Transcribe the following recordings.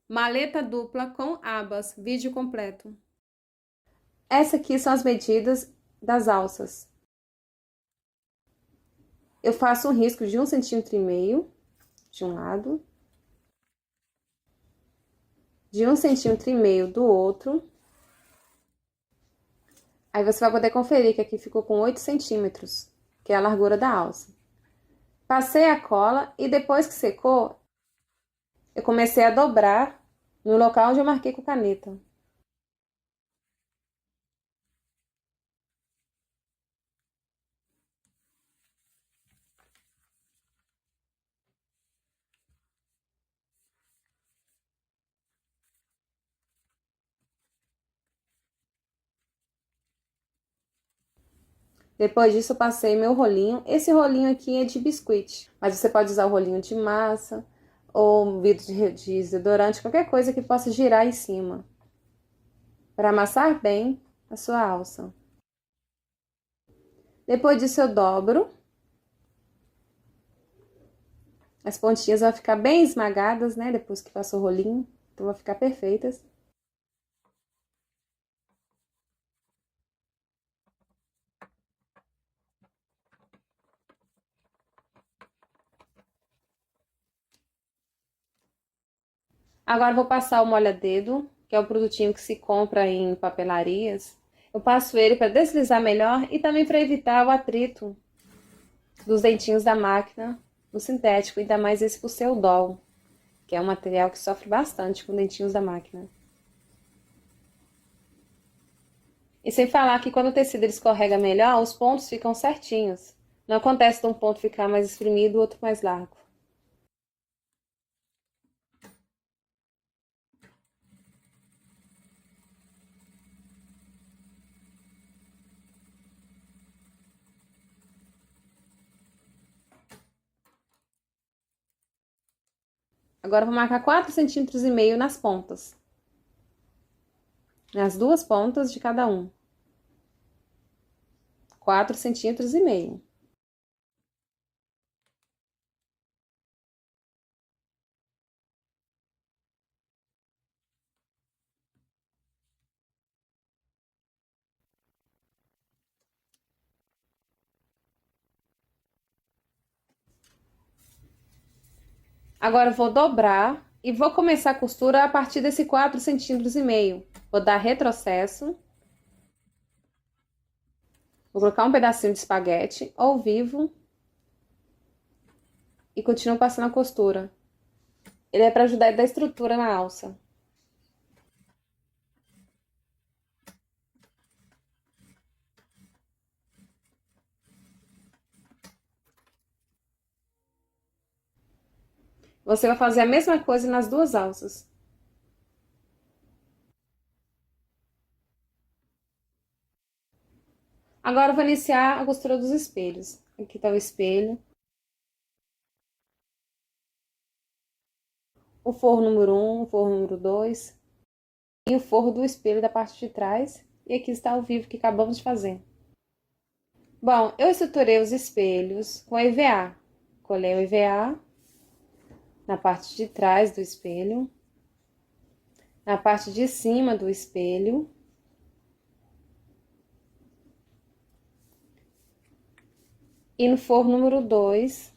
Maleta dupla com abas, vídeo completo. Essas aqui são as medidas das alças. Eu faço um risco de 1,5 cm de um lado, de 1,5 cm do outro. Aí você vai poder conferir que aqui ficou com 8 centímetros, que é a largura da alça. Passei a cola e depois que secou, eu comecei a dobrar no local onde eu marquei com caneta. Depois disso, eu passei meu rolinho. Esse rolinho aqui é de biscuit, mas você pode usar o rolinho de massa ou vidro de desodorante, qualquer coisa que possa girar em cima, para amassar bem a sua alça. Depois disso, eu dobro. As pontinhas vão ficar bem esmagadas, né? Depois que passou o rolinho, então vão ficar perfeitas. Agora eu vou passar o molha-dedo, que é o produtinho que se compra em papelarias. Eu passo ele para deslizar melhor e também para evitar o atrito dos dentinhos da máquina no sintético, ainda mais esse por ser o Doll, que é um material que sofre bastante com dentinhos da máquina. E sem falar que quando o tecido ele escorrega melhor, os pontos ficam certinhos. Não acontece de um ponto ficar mais espremido e o outro mais largo. Agora eu vou marcar 4,5 cm nas pontas. Nas duas pontas de cada um. 4,5 cm. Agora eu vou dobrar e vou começar a costura a partir desse 4,5 cm. Vou dar retrocesso. Vou colocar um pedacinho de espaguete ao vivo e continuo passando a costura. Ele é para ajudar a dar estrutura na alça. Você vai fazer a mesma coisa nas duas alças. Agora eu vou iniciar a costura dos espelhos. Aqui tá o espelho. O forro número 1, o forro número 2 e o forro do espelho da parte de trás. E aqui está o vivo que acabamos de fazer. Bom, eu estruturei os espelhos com EVA. Colei o EVA na parte de trás do espelho, na parte de cima do espelho e no forro número 2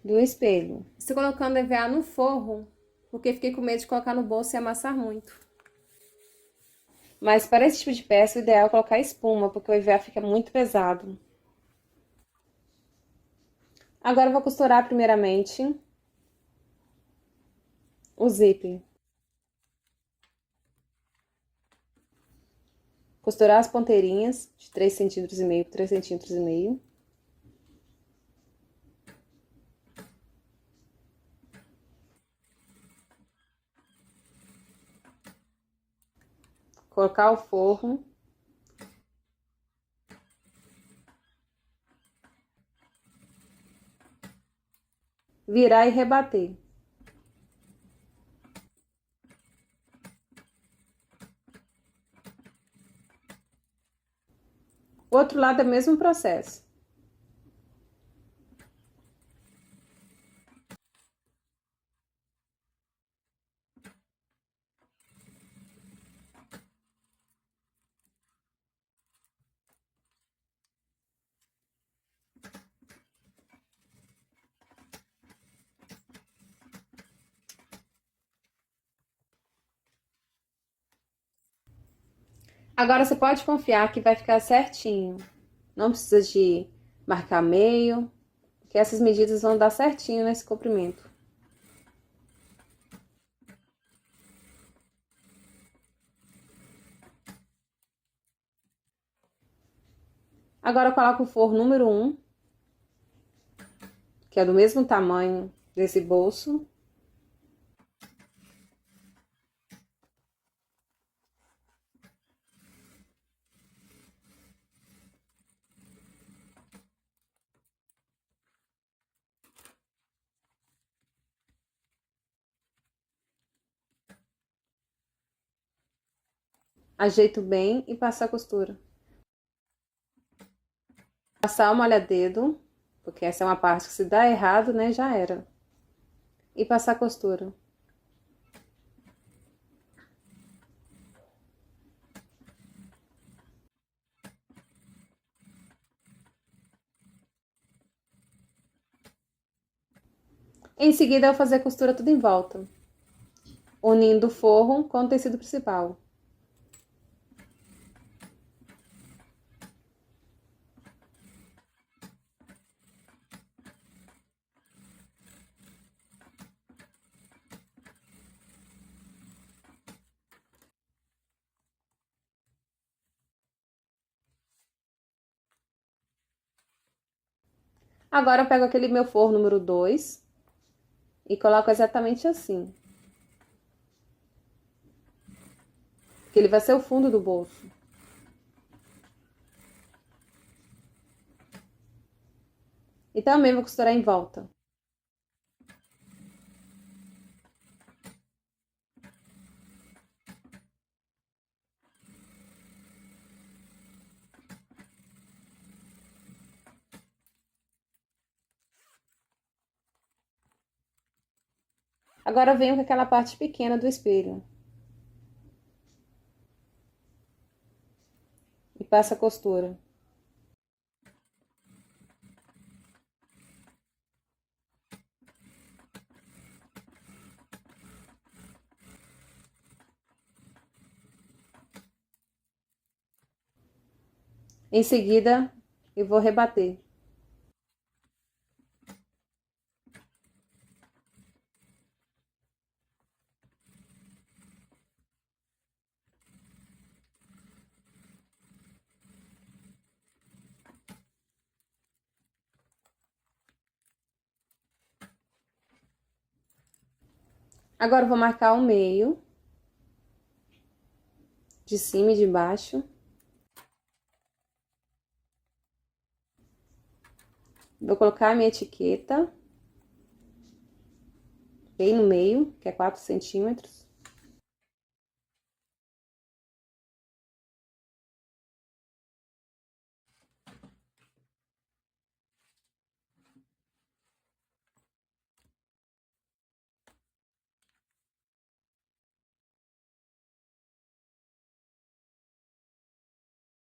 do espelho. Estou colocando EVA no forro porque fiquei com medo de colocar no bolso e amassar muito. Mas para esse tipo de peça, o ideal é colocar espuma, porque o EVA fica muito pesado. Agora eu vou costurar primeiramente o zíper. Costurar as ponteirinhas de 3,5 cm por 3,5 cm. Colocar o forro. Virar e rebater. O outro lado é o mesmo processo. Agora você pode confiar que vai ficar certinho. Não precisa de marcar meio, porque essas medidas vão dar certinho nesse comprimento. Agora eu coloco o forro número 1, que é do mesmo tamanho desse bolso. Ajeito bem e passo a costura. Passar o molha-dedo, porque essa é uma parte que se dá errado, né, já era. E passar a costura. Em seguida, eu vou fazer a costura tudo em volta, unindo o forro com o tecido principal. Agora eu pego aquele meu forro número 2 e coloco exatamente assim. Que ele vai ser o fundo do bolso. E também vou costurar em volta. Agora eu venho com aquela parte pequena do espelho. E passo a costura. Em seguida, eu vou rebater. Agora eu vou marcar o meio, de cima e de baixo. Vou colocar a minha etiqueta bem no meio, que é 4 centímetros.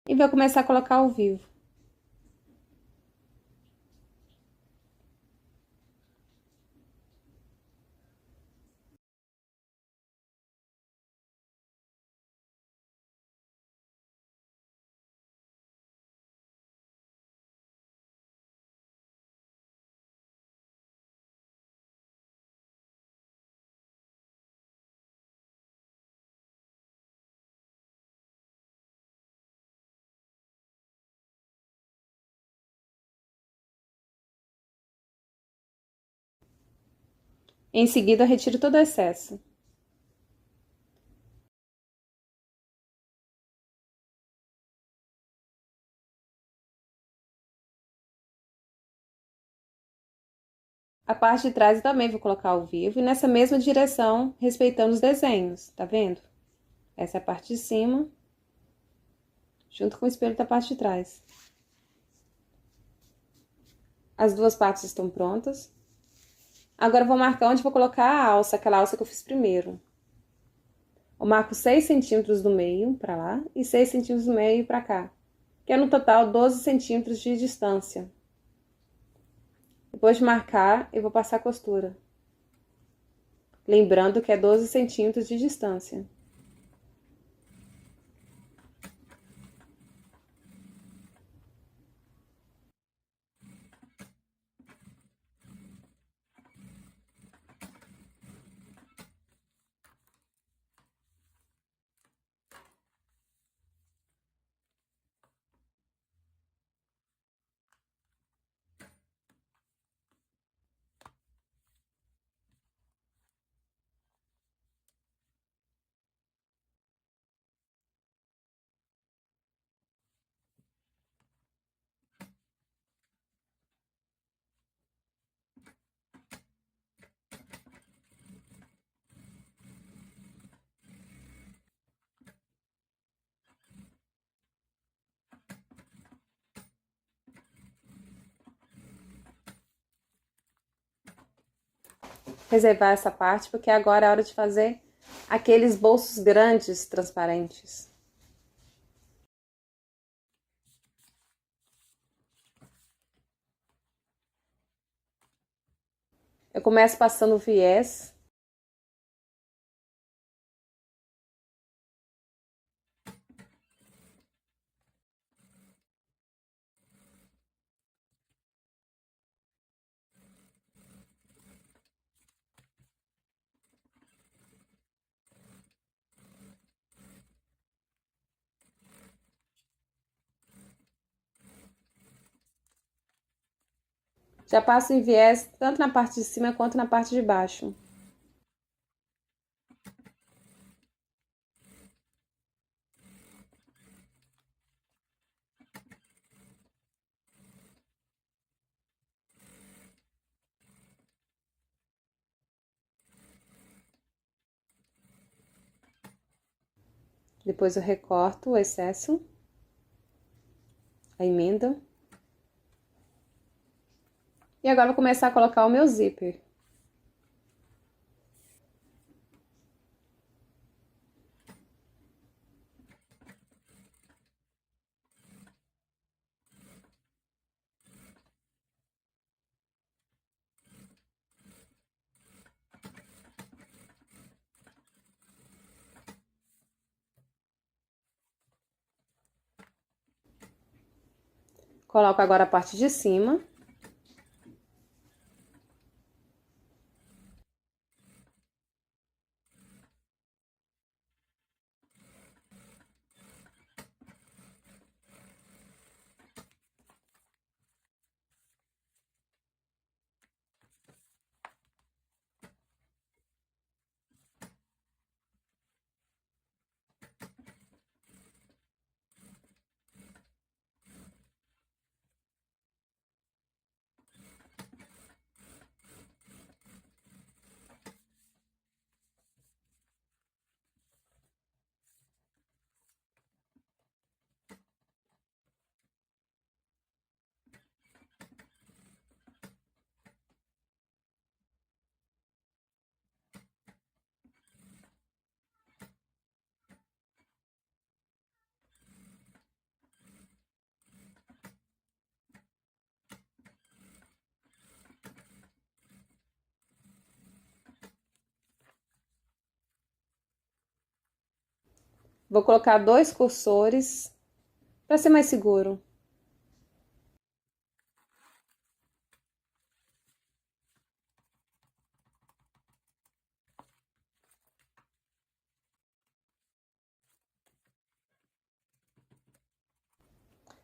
E vou começar a colocar ao vivo. Em seguida, eu retiro todo o excesso. A parte de trás eu também vou colocar ao vivo e nessa mesma direção, respeitando os desenhos, tá vendo? Essa é a parte de cima, junto com o espelho da parte de trás. As duas partes estão prontas. Agora eu vou marcar onde vou colocar a alça, aquela alça que eu fiz primeiro. Eu marco 6 centímetros do meio pra lá e 6 centímetros do meio pra cá, que é no total 12 centímetros de distância. Depois de marcar, eu vou passar a costura. Lembrando que é 12 centímetros de distância. reservar essa parte, porque agora é a hora de fazer aqueles bolsos grandes, transparentes. Eu começo passando o viés. Já passo em viés tanto na parte de cima quanto na parte de baixo. Depois eu recorto o excesso, a emenda. E agora eu vou começar a colocar o meu zíper. Coloco agora a parte de cima. Vou colocar 2 cursores para ser mais seguro.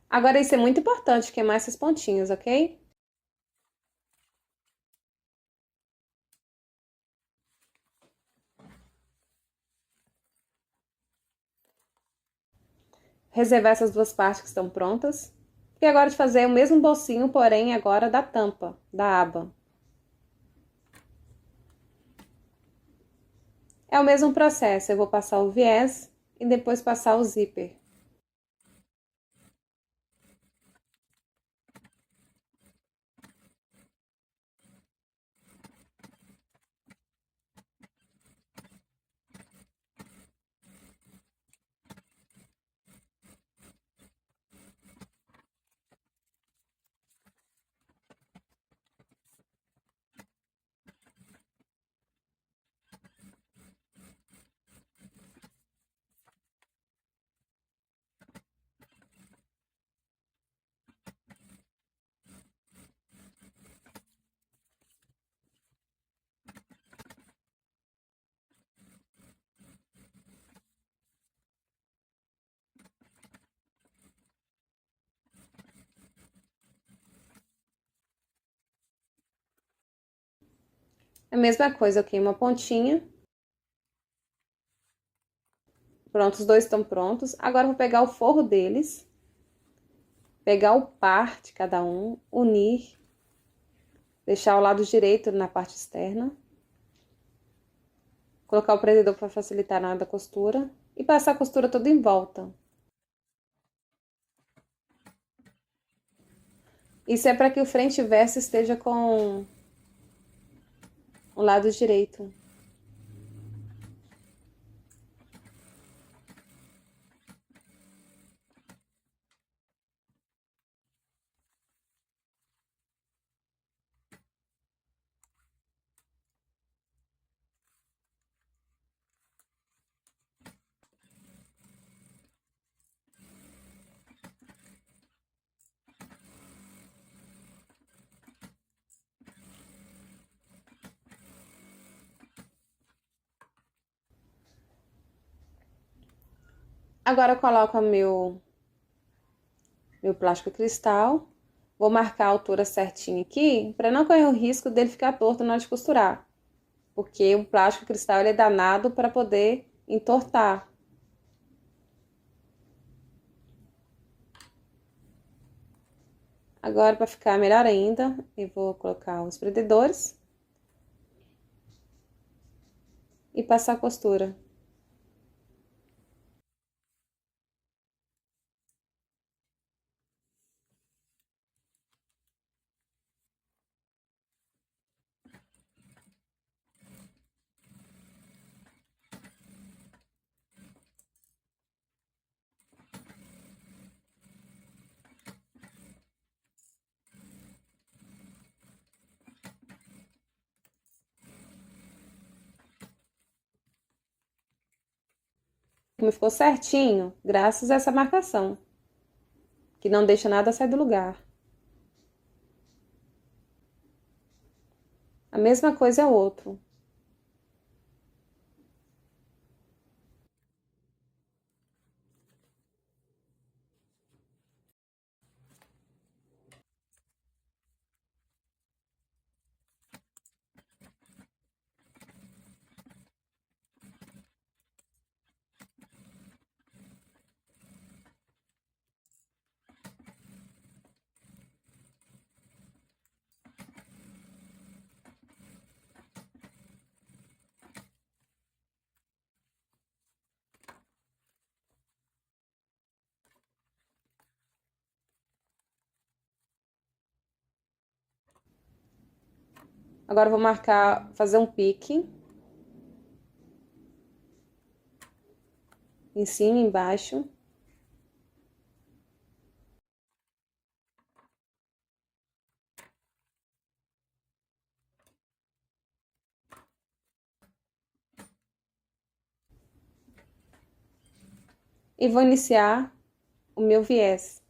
Agora isso é muito importante, queimar essas pontinhas, ok? Reservar essas duas partes que estão prontas. E agora de fazer o mesmo bolsinho, porém agora da tampa, da aba. É o mesmo processo, eu vou passar o viés e depois passar o zíper. A mesma coisa, eu queimo a pontinha. Pronto, os dois estão prontos. Agora eu vou pegar o forro deles, pegar o par de cada um, unir, deixar o lado direito na parte externa, colocar o prendedor para facilitar na hora da costura e passar a costura toda em volta. Isso é para que o frente e verso esteja com o lado direito. Agora eu coloco meu plástico cristal. Vou marcar a altura certinha aqui, para não correr o risco dele ficar torto na hora de costurar. Porque o plástico cristal ele é danado para poder entortar. Agora, para ficar melhor ainda, eu vou colocar os prendedores e passar a costura. Como ficou certinho, graças a essa marcação, que não deixa nada sair do lugar. A mesma coisa é o outro. Agora eu vou marcar, fazer um pique em cima e embaixo. E vou iniciar o meu viés.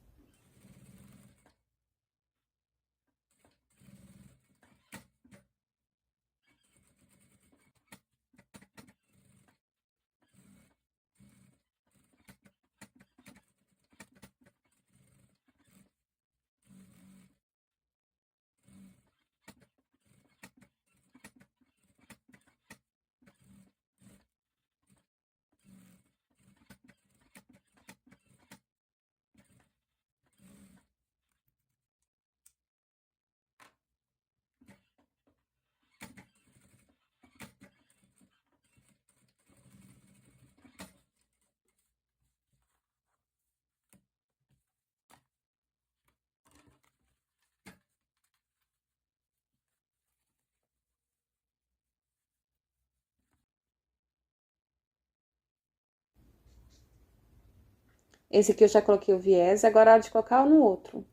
Esse aqui eu já coloquei o viés, agora é hora de colocar no outro.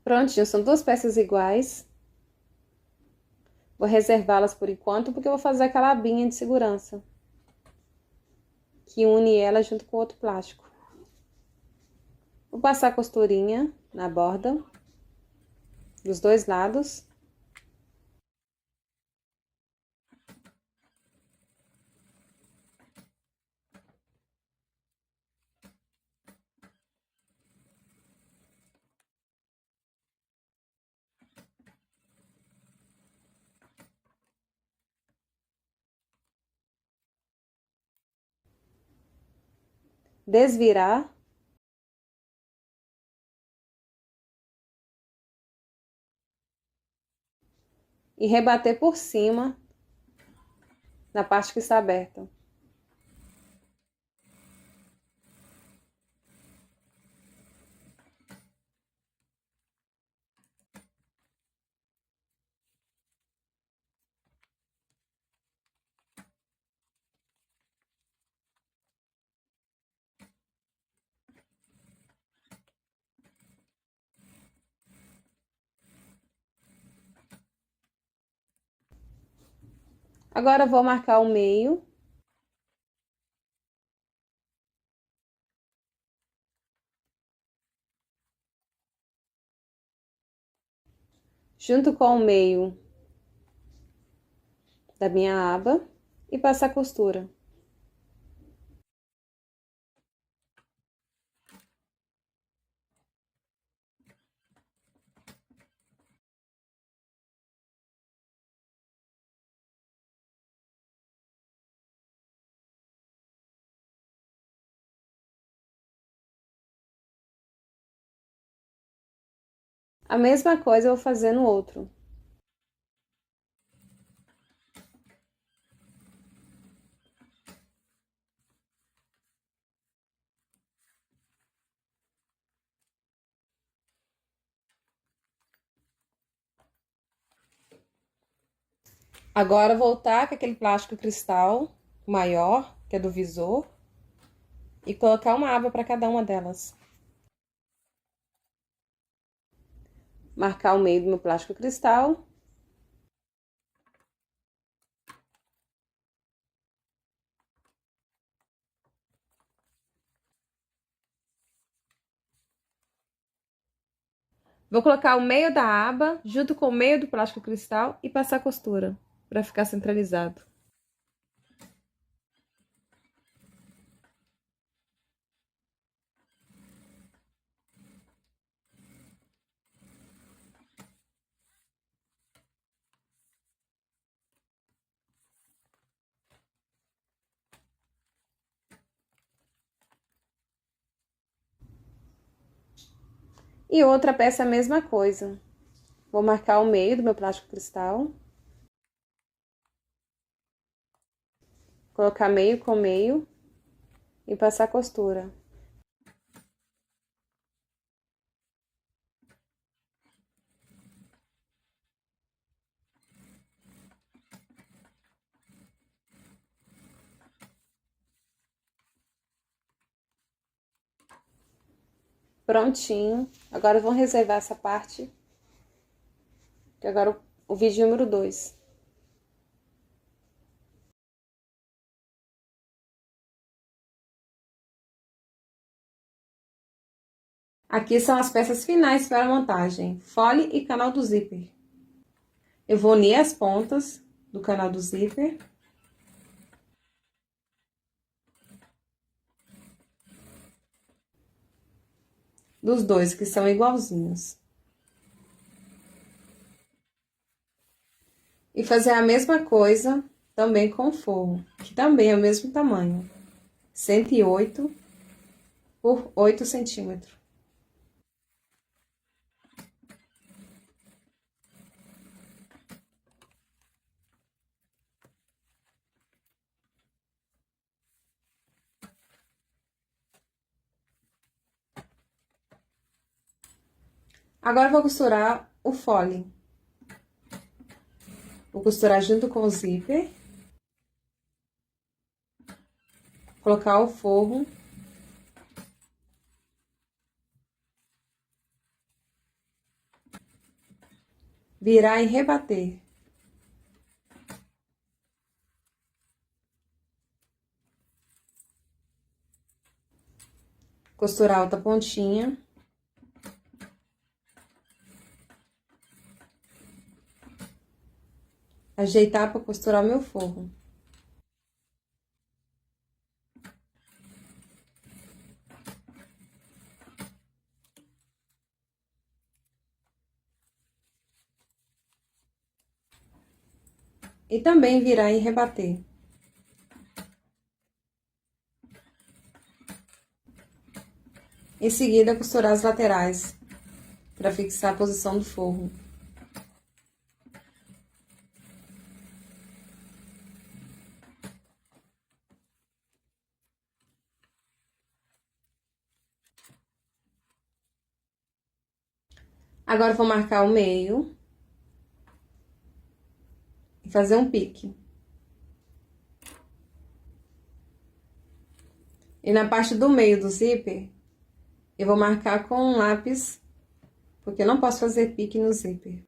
Prontinho, são duas peças iguais. Vou reservá-las por enquanto, porque eu vou fazer aquela abinha de segurança, que une ela junto com o outro plástico. Vou passar a costurinha na borda, dos dois lados. desvirar e rebater por cima na parte que está aberta. Agora vou marcar o meio. Junto com o meio da minha aba e passar costura. A mesma coisa eu vou fazer no outro. Agora voltar com aquele plástico cristal maior, que é do visor, e colocar uma aba para cada uma delas. Marcar o meio do meu plástico cristal. Vou colocar o meio da aba junto com o meio do plástico cristal e passar costura para ficar centralizado. E outra peça a mesma coisa. Vou marcar o meio do meu plástico cristal. Colocar meio com meio e passar costura. Prontinho. Agora vamos reservar essa parte. Que agora o vídeo número 2. Aqui são as peças finais para a montagem, fole e canal do zíper. Eu vou unir as pontas do canal do zíper. Dos dois, que são igualzinhos. E fazer a mesma coisa também com o forro, que também é o mesmo tamanho. 108 por 8 centímetros. Agora eu vou costurar o fole. Vou costurar junto com o zíper. Colocar o forro. Virar e rebater. Costurar a outra pontinha. Ajeitar para costurar o meu forro. E também virar e rebater. Em seguida, costurar as laterais para fixar a posição do forro. Agora, vou marcar o meio e fazer um pique. E na parte do meio do zíper, eu vou marcar com um lápis, porque eu não posso fazer pique no zíper,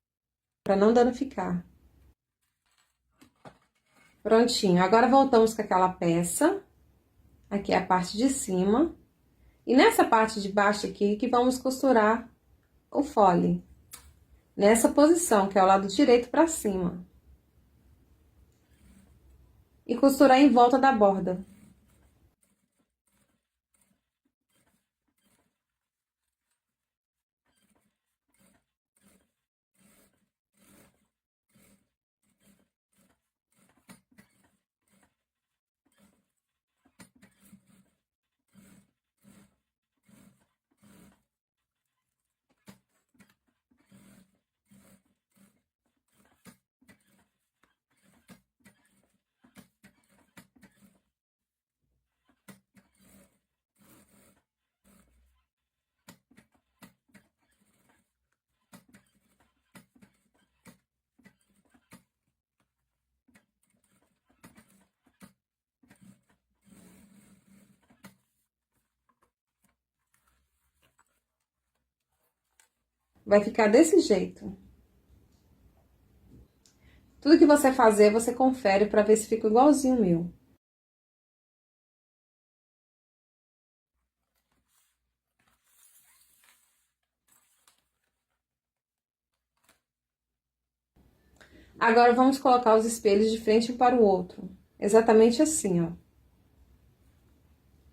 para não danificar. Prontinho. Agora, voltamos com aquela peça. Aqui é a parte de cima. E nessa parte de baixo aqui, que vamos costurar o fole. Nessa posição, que é o lado direito para cima. E costurar em volta da borda. Vai ficar desse jeito. Tudo que você fazer, você confere para ver se fica igualzinho o meu. Agora, vamos colocar os espelhos de frente um para o outro. Exatamente assim, ó.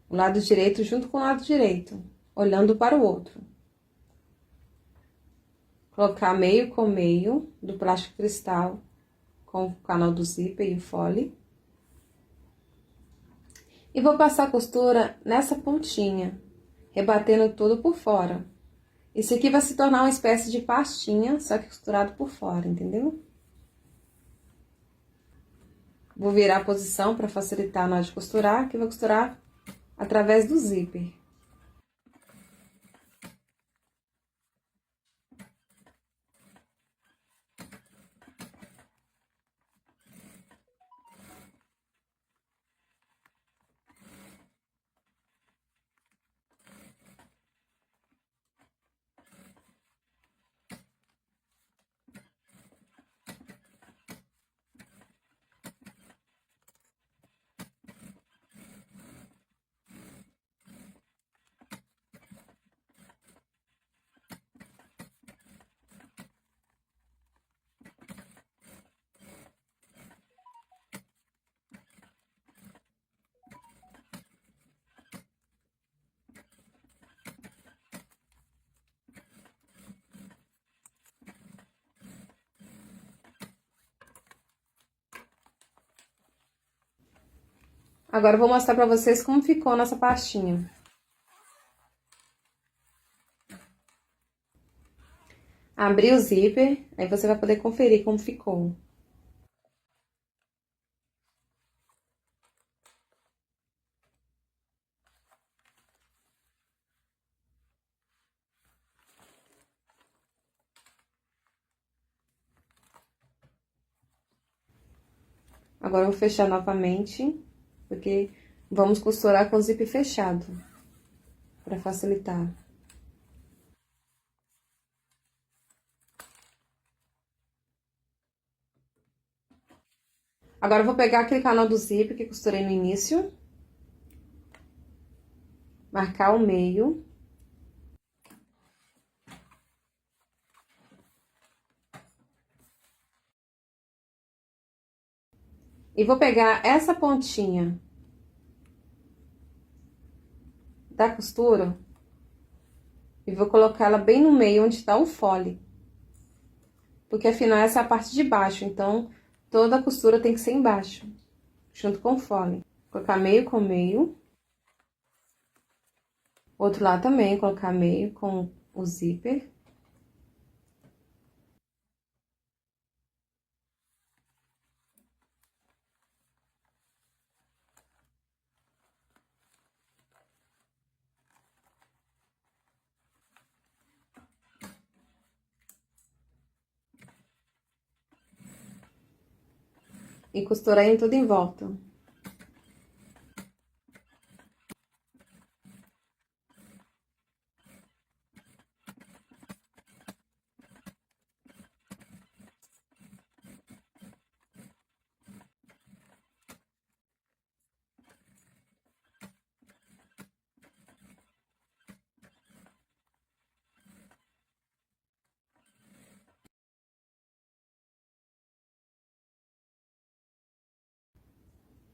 O lado direito junto com o lado direito, olhando para o outro. Colocar meio com meio do plástico cristal com o canal do zíper e o fole. E vou passar a costura nessa pontinha, rebatendo tudo por fora. Isso aqui vai se tornar uma espécie de pastinha, só que costurado por fora, entendeu? Vou virar a posição para facilitar na hora de costurar, que eu vou costurar através do zíper. Agora, eu vou mostrar pra vocês como ficou nossa pastinha. Abri o zíper, aí você vai poder conferir como ficou. Agora, eu vou fechar novamente, porque vamos costurar com o zíper fechado, pra facilitar. Agora, eu vou pegar aquele canal do zíper que costurei no início, marcar o meio. E vou pegar essa pontinha da costura e vou colocar ela bem no meio onde está o fole. Porque afinal essa é a parte de baixo, então toda a costura tem que ser embaixo, junto com o fole. Vou colocar meio com meio. Outro lado também, colocar meio com o zíper. E costurar em tudo em volta.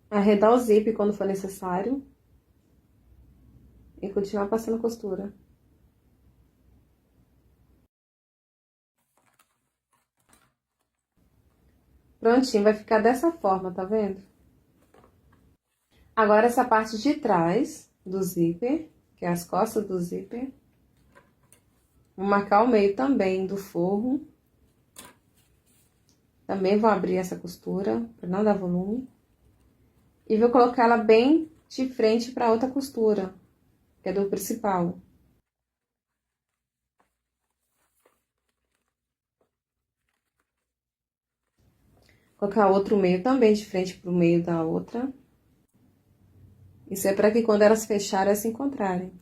Arredar o zíper quando for necessário. E continuar passando costura. Prontinho, vai ficar dessa forma, tá vendo? Agora, essa parte de trás do zíper, que é as costas do zíper. Vou marcar o meio também do forro. Também vou abrir essa costura, pra não dar volume. E vou colocar ela bem de frente pra outra costura, que é do principal. Colocar outro meio também de frente pro meio da outra. Isso é para que quando elas fecharem, elas se encontrarem.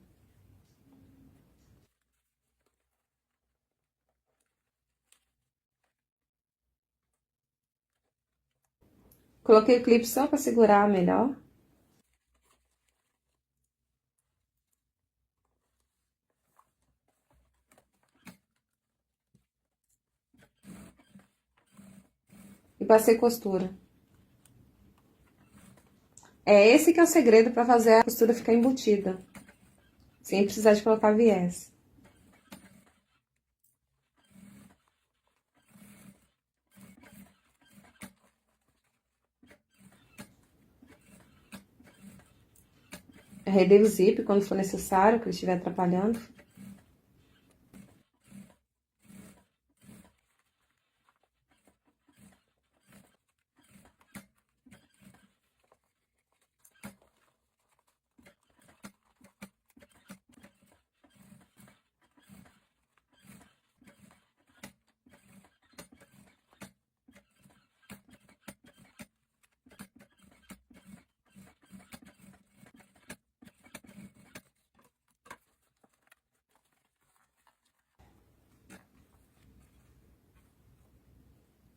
Coloquei o clipe só para segurar melhor. E passei costura. É esse que é o segredo para fazer a costura ficar embutida. Sem precisar de colocar viés. Arredei o zíper quando for necessário, que ele estiver atrapalhando.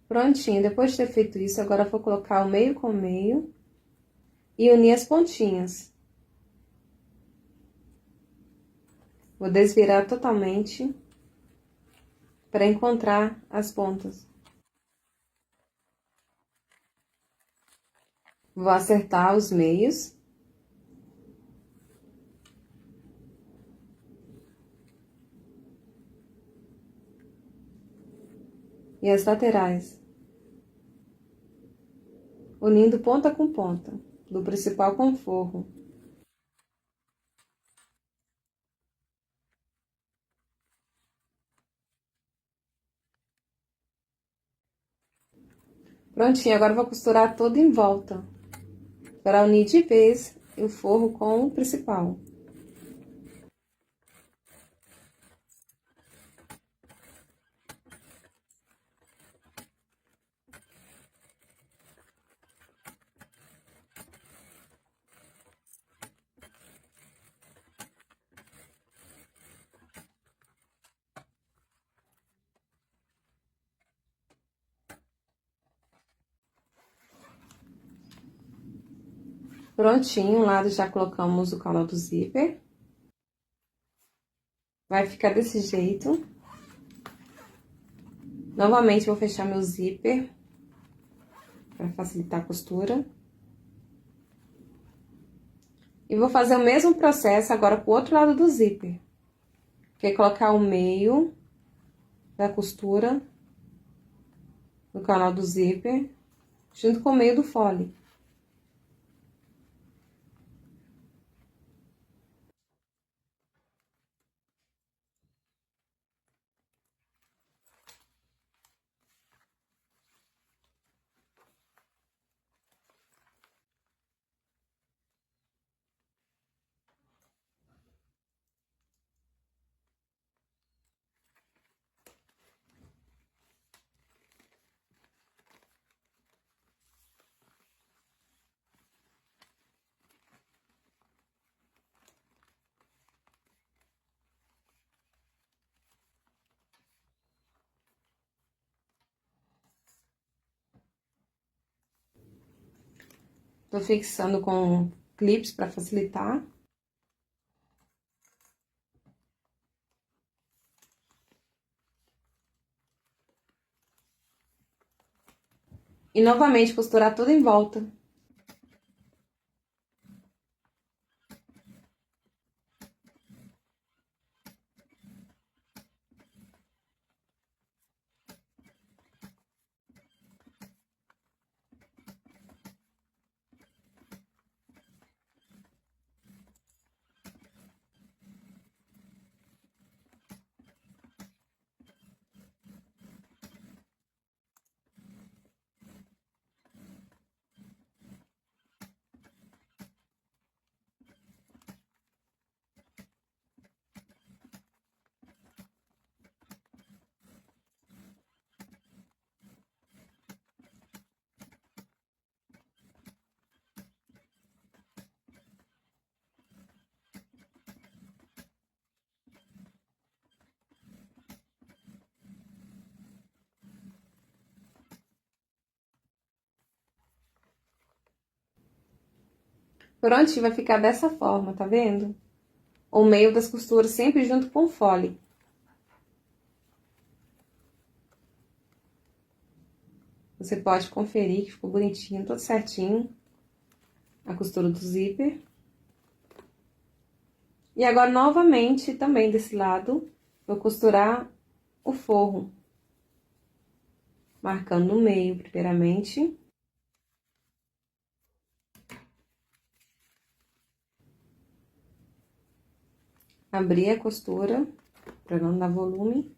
Prontinho, depois de ter feito isso, agora eu vou colocar o meio com o meio e unir as pontinhas. Vou desvirar totalmente para encontrar as pontas. Vou acertar os meios. E as laterais. Unindo ponta com ponta, do principal com o forro. Prontinho, agora eu vou costurar todo em volta, para unir de vez o forro com o principal. Prontinho, um lado já colocamos o cano do zíper. Vai ficar desse jeito. Novamente, vou fechar meu zíper, para facilitar a costura. E vou fazer o mesmo processo agora pro outro lado do zíper. Que é colocar o meio da costura no canal do zíper, junto com o meio do fole. Tô fixando com clips para facilitar. E novamente costurar tudo em volta. Prontinho, vai ficar dessa forma, tá vendo? O meio das costuras sempre junto com o fole. Você pode conferir que ficou bonitinho, tudo certinho. A costura do zíper. E agora, novamente, também desse lado, vou costurar o forro. Marcando no meio, primeiramente. Abrir a costura, para não dar volume.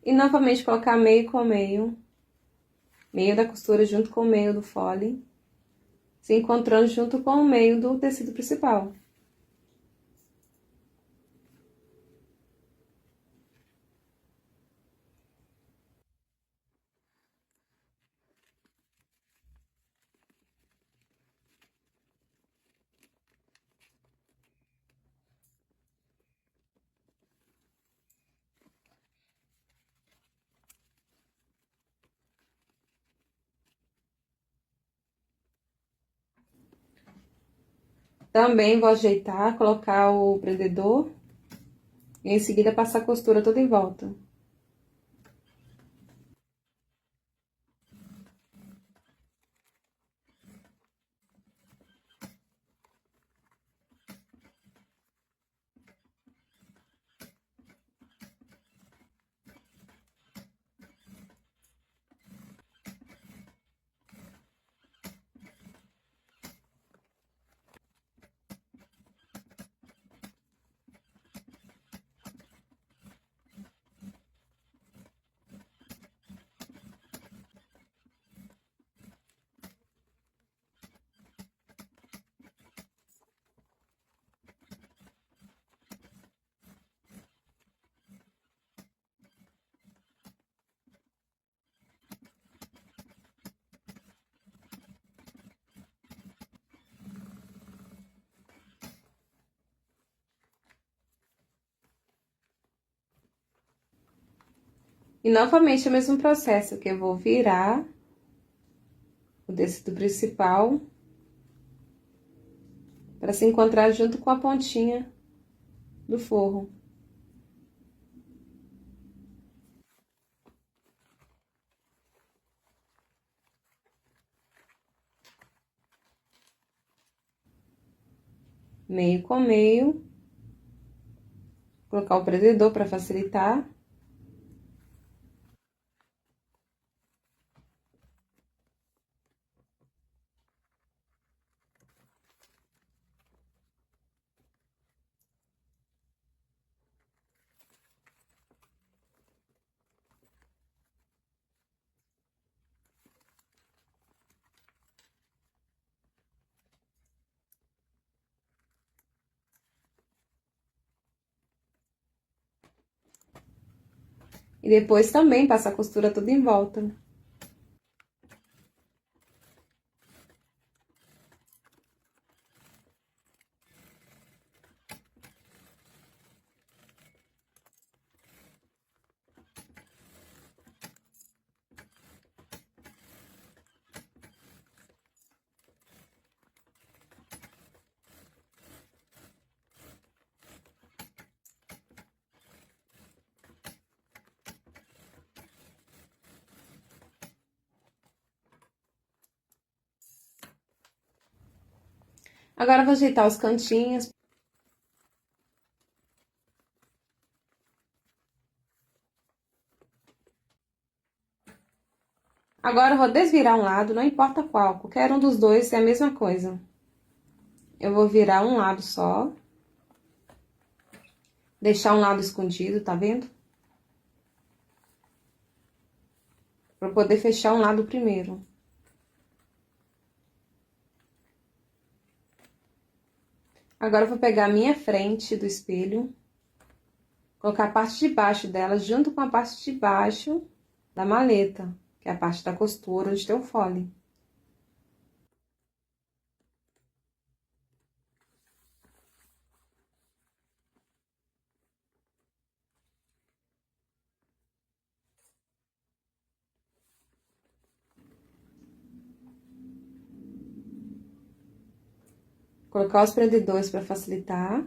E novamente colocar meio com meio. Meio da costura junto com o meio do fole. Se encontrando junto com o meio do tecido principal. Também vou ajeitar, colocar o prendedor e em seguida passar a costura toda em volta. E novamente o mesmo processo, que eu vou virar o tecido principal para se encontrar junto com a pontinha do forro. Meio com meio. Colocar o prendedor para facilitar. E depois também passar a costura toda em volta. Agora eu vou ajeitar os cantinhos. Agora eu vou desvirar um lado, não importa qual, qualquer um dos dois é a mesma coisa. Eu vou virar um lado só. Deixar um lado escondido, tá vendo? Pra poder fechar um lado primeiro. Agora eu vou pegar a minha frente do espelho, colocar a parte de baixo dela junto com a parte de baixo da maleta, que é a parte da costura onde tem o fole. Colocar os prendedores para facilitar.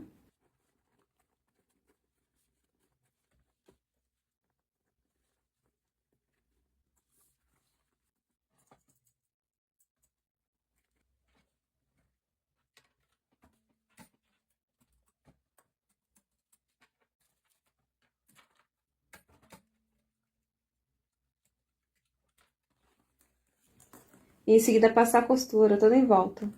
E em seguida passar a costura toda em volta.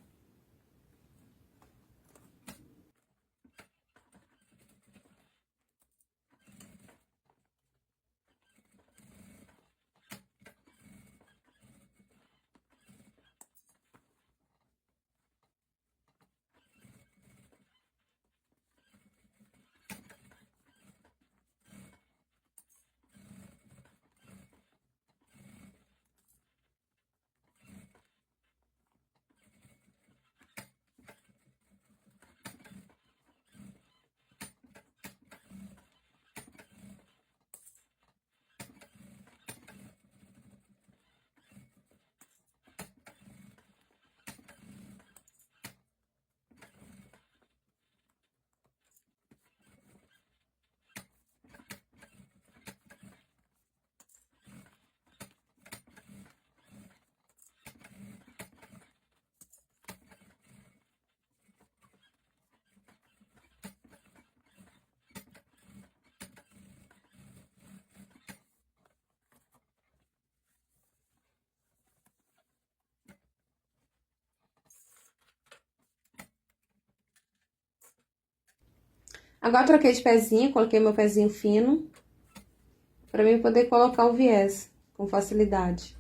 Agora troquei de pezinho, coloquei meu pezinho fino, para mim poder colocar o viés com facilidade.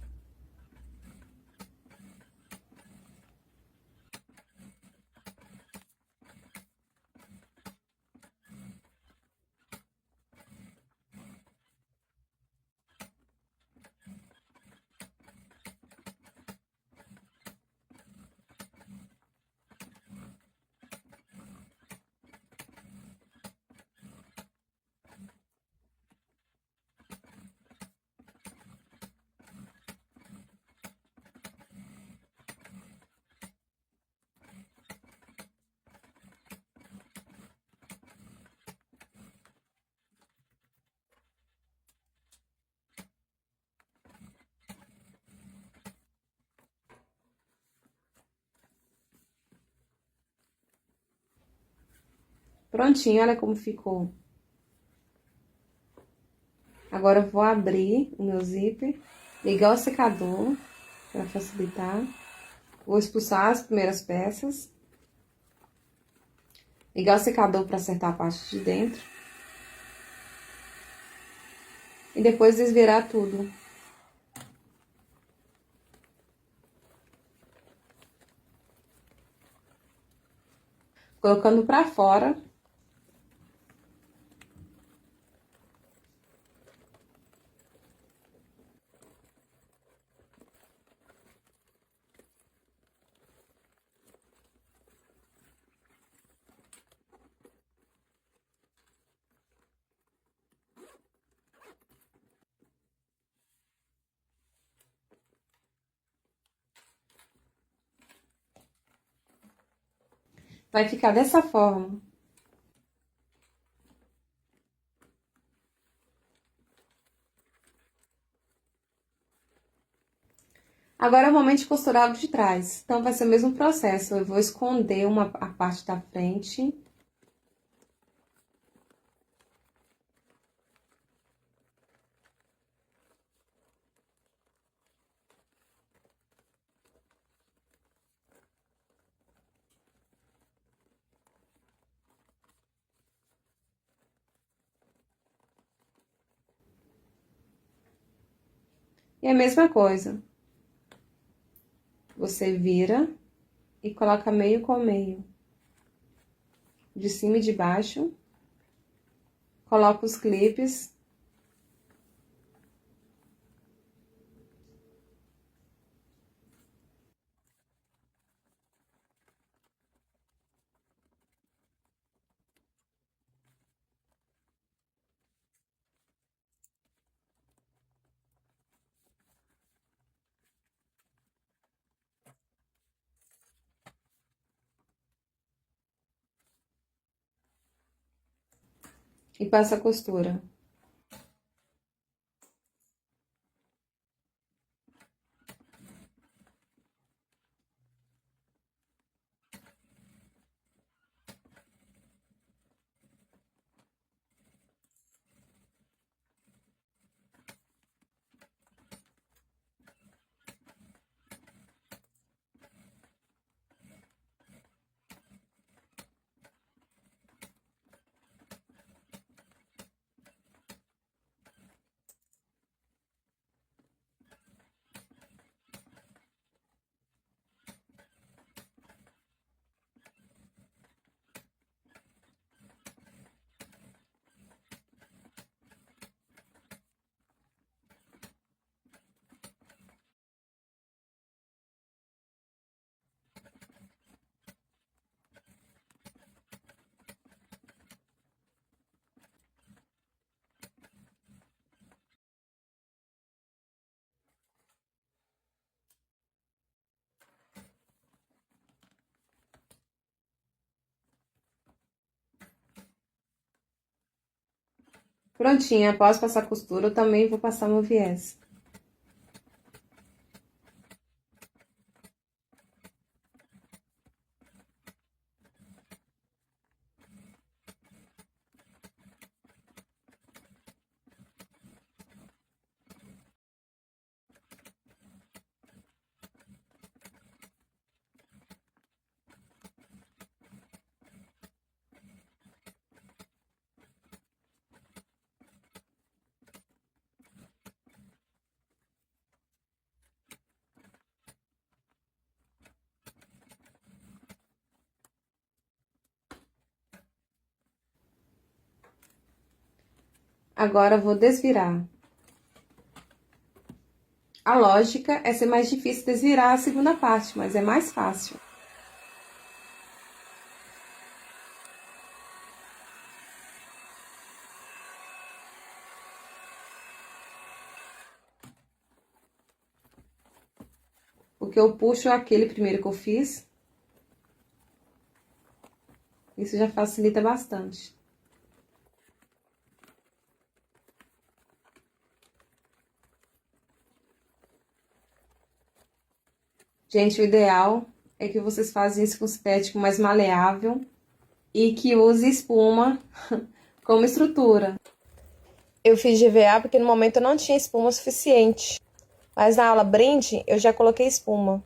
Prontinho, olha como ficou. Agora eu vou abrir o meu zíper, ligar o secador para facilitar. Vou expulsar as primeiras peças. Ligar o secador para acertar a parte de dentro. E depois desvirar tudo. Colocando para fora. Vai ficar dessa forma. Agora eu vou realmente costurar o de trás. Então, vai ser o mesmo processo. Eu vou esconder a parte da frente. E a mesma coisa. Você vira e coloca meio com meio. De cima e de baixo. Coloca os clipes. E passa a costura. Prontinho, após passar a costura, eu também vou passar meu viés. Agora eu vou desvirar. A lógica é ser mais difícil desvirar a segunda parte, mas é mais fácil. Porque eu puxo aquele primeiro que eu fiz. Isso já facilita bastante. Gente, o ideal é que vocês façam isso com sintético mais maleável e que use espuma como estrutura. Eu fiz GVA porque no momento eu não tinha espuma suficiente. Mas na aula brinde eu já coloquei espuma.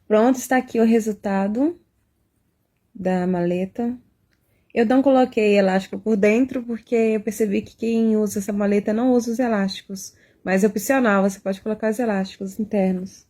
Pronto, está aqui o resultado da maleta. Eu não coloquei elástico por dentro porque eu percebi que quem usa essa maleta não usa os elásticos. Mas é opcional, você pode colocar os elásticos internos.